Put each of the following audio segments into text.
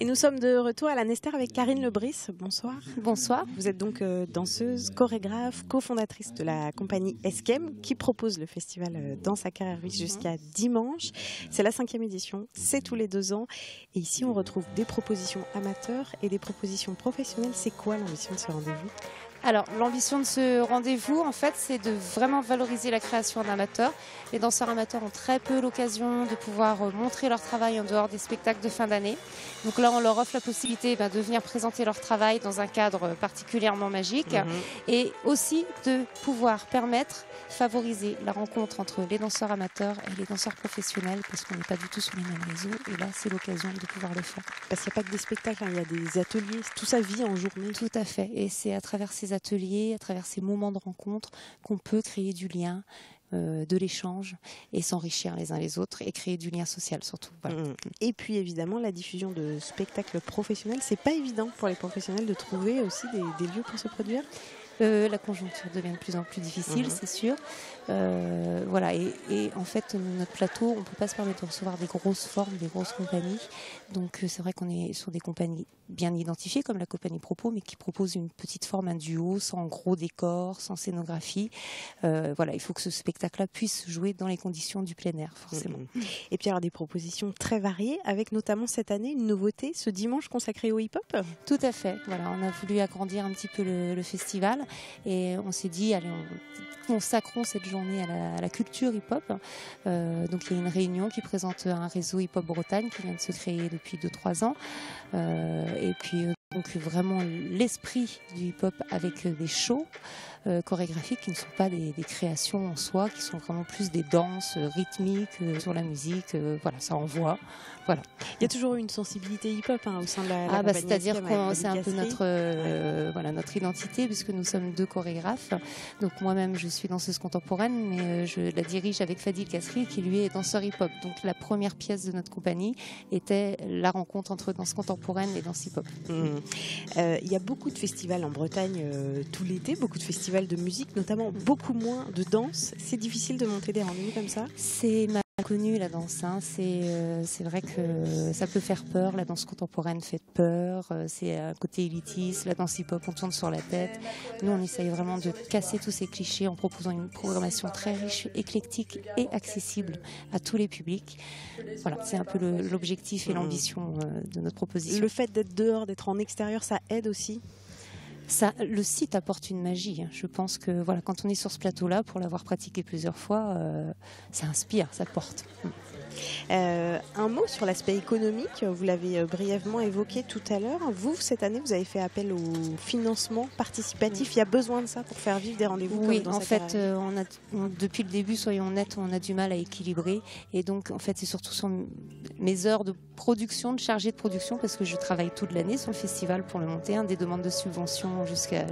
Et nous sommes de retour à la Nester avec Karine Lebris. Bonsoir. Bonsoir. Vous êtes donc danseuse, chorégraphe, cofondatrice de la compagnie Eskem qui propose le festival Danse à Carrerville jusqu'à dimanche. C'est la 5e édition, c'est tous les 2 ans. Et ici, on retrouve des propositions amateurs et des propositions professionnelles. C'est quoi l'ambition de ce rendez-vous ? Alors, l'ambition de ce rendez-vous, en fait, c'est de vraiment valoriser la création d'amateurs. Les danseurs amateurs ont très peu l'occasion de pouvoir montrer leur travail en dehors des spectacles de fin d'année. Donc là, on leur offre la possibilité de venir présenter leur travail dans un cadre particulièrement magique et aussi de pouvoir favoriser la rencontre entre les danseurs amateurs et les danseurs professionnels parce qu'on n'est pas du tout sur les mêmes réseaux. Et là, c'est l'occasion de pouvoir le faire. Parce qu'il n'y a pas que des spectacles, il y a des ateliers, tout ça vit en journée. Tout à fait. Et c'est à travers ces ateliers, à travers ces moments de rencontre qu'on peut créer du lien, de l'échange et s'enrichir les uns les autres et créer du lien social surtout. Voilà. Et puis évidemment la diffusion de spectacles professionnels, c'est pas évident pour les professionnels de trouver aussi des lieux pour se produire. La conjoncture devient de plus en plus difficile, c'est sûr. Voilà. Et en fait, notre plateau, on ne peut pas se permettre de recevoir des grosses formes, des grosses compagnies. Donc c'est vrai qu'on est sur des compagnies bien identifiées, comme la compagnie Propos, mais qui propose une petite forme, un duo, sans gros décor, sans scénographie. Voilà, il faut que ce spectacle-là puisse jouer dans les conditions du plein air, forcément. Et puis il y aura des propositions très variées, avec notamment cette année une nouveauté, ce dimanche consacré au hip-hop. Tout à fait. Voilà, on a voulu agrandir un petit peu le festival. Et on s'est dit, allez, consacrons cette journée à la culture hip-hop. Donc il y a une réunion qui présente un réseau hip-hop Bretagne qui vient de se créer depuis 2-3 ans. Et puis donc vraiment l'esprit du hip-hop avec des shows chorégraphiques qui ne sont pas des créations en soi, qui sont vraiment plus des danses rythmiques sur la musique. Voilà, ça envoie. Voilà. Il y a toujours eu une sensibilité hip-hop au sein de la compagnie. C'est-à-dire que c'est un peu notre identité, puisque nous sommes 2 chorégraphes. Donc moi-même, je suis danseuse contemporaine, mais je la dirige avec Fadil Kasri, qui lui est danseur hip-hop. Donc la première pièce de notre compagnie était la rencontre entre danse contemporaine et danse hip-hop. Il y a beaucoup de festivals en Bretagne tout l'été, beaucoup de festivals de musique, notamment beaucoup moins de danse. C'est difficile de monter des rendez-vous comme ça ? C'est connu la danse, c'est vrai que ça peut faire peur, la danse contemporaine fait peur, c'est un côté élitiste, la danse hip-hop on tourne sur la tête. Nous on essaye vraiment de casser tous ces clichés en proposant une programmation très riche, éclectique et accessible à tous les publics. Voilà, c'est un peu l'objectif et l'ambition de notre proposition. Le fait d'être dehors, d'être en extérieur, ça aide aussi ? Le site apporte une magie. Je pense que voilà, quand on est sur ce plateau-là, pour l'avoir pratiqué plusieurs fois, ça inspire, ça porte. Un mot sur l'aspect économique, vous l'avez brièvement évoqué tout à l'heure. Vous, cette année, vous avez fait appel au financement participatif. Il y a besoin de ça pour faire vivre des rendez-vous Oui, comme dans en fait, depuis le début, soyons honnêtes, on a du mal à équilibrer. Et donc, en fait, c'est surtout sur mes heures de production, de chargée de production, parce que je travaille toute l'année sur le festival pour le monter, des demandes de subventions jusqu'à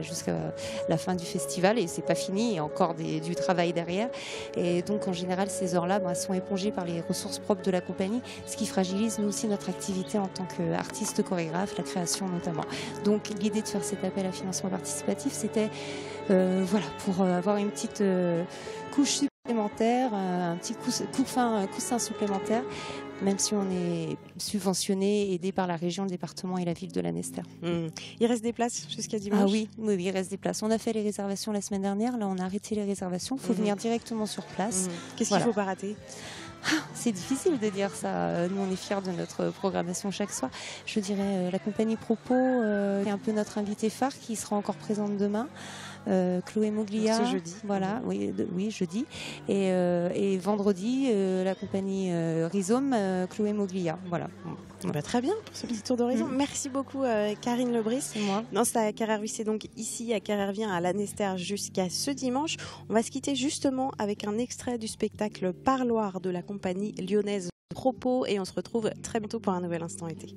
la fin du festival. Et c'est pas fini, il y a encore du travail derrière. Et donc, en général, ces heures-là sont épongées par les ressources propres de la compagnie, ce qui fragilise nous aussi notre activité en tant qu'artiste chorégraphe, la création notamment. Donc l'idée de faire cet appel à financement participatif, c'était pour avoir une petite couche supplémentaire, un petit coussin supplémentaire, même si on est subventionné, aidé par la région, le département et la ville de la Nester. Il reste des places jusqu'à dimanche ? Ah oui, il reste des places. On a fait les réservations la semaine dernière, là on a arrêté les réservations, il faut venir directement sur place. Qu'est-ce qu'il ne faut pas rater ? C'est difficile de dire ça. Nous, on est fiers de notre programmation chaque soir. Je dirais la compagnie Propos est un peu notre invité phare qui sera encore présente demain. Chloé Moglia. Ce jeudi. Voilà, oui, jeudi. Et vendredi, la compagnie Rhizome, Chloé Moglia. Voilà. Très bien pour ce petit tour d'horizon. Merci beaucoup Karine Lebris. C'est moi. Danse à Carrerville, c'est donc ici à Carrerville à la Nester jusqu'à ce dimanche. On va se quitter justement avec un extrait du spectacle Parloir de la compagnie lyonnaise Propos et on se retrouve très bientôt pour un nouvel instant été.